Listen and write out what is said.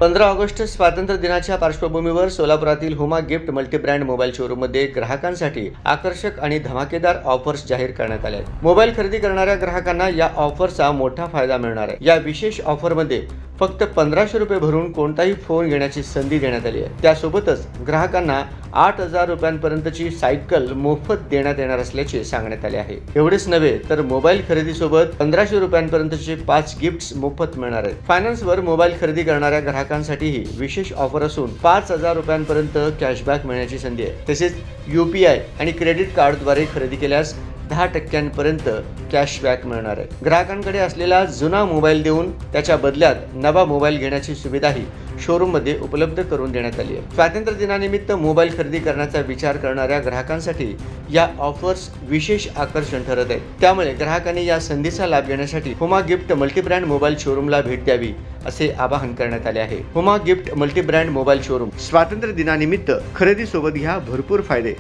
15 August स्वातंत्र्य दिनाच्या पार्श्वभूमीवर सोलापुरातील हुमा गिफ्ट मल्टीब्रँड मोबाईल शोरूममध्ये ग्राहकांसाठी आकर्षक आणि धमाकेदार ऑफर्स जाहीर करण्यात आल्या आहेत। मोबाईल खरेदी करणाऱ्या ग्राहकांना या ऑफरचा मोठा फायदा मिळणार आहे। या विशेष ऑफरमध्ये फक्त 1500 रुपये भरून कोणताही फोन घेण्याची संधी देण्यात आली आहे। त्यासोबतच ग्राहकांना 8000 रुपयांपर्यंतची सायकल मोफत देण्यात येणार असल्याचे सांगण्यात आले आहे। एवढेच नव्हे तर मोबाईल खरेदीसोबत 1500 रुपयांपर्यंतचे 5 गिफ्ट्स मोफत मिळणार आहेत। फायनान्सवर मोबाईल खरेदी करणाऱ्या ग्राहकांसाठीही विशेष ऑफर असून 5000 रुपयांपर्यंत कॅशबॅक मिळण्याची संधी आहे। तसेच UPI आणि क्रेडिट कार्डद्वारे खरेदी केल्यास 10% कॅशबॅक मिळणार आहे। ग्राहकांकडे असलेला जुना मोबाईल देऊन त्याच्या बदल्यात नवा मोबाईल घेण्याची सुविधाही शोरूममध्ये उपलब्ध करून देण्यात आली आहे। स्वातंत्र्य दिनानिमित्त मोबाईल खरेदी करण्याचा विचार करणाऱ्या ग्राहकांसाठी या ऑफर्स विशेष आकर्षण ठरत आहेत। त्यामुळे ग्राहकांनी या संधीचा लाभ घेण्यासाठी हुमा गिफ्ट मल्टीब्रँड मोबाईल शोरूमला भेट द्यावी असे आवाहन करण्यात आले आहे। Huma gift multi-brand mobile showroom स्वातंत्र्य दिनानिमित्त खरेदीसोबत घ्या भरपूर फायदे।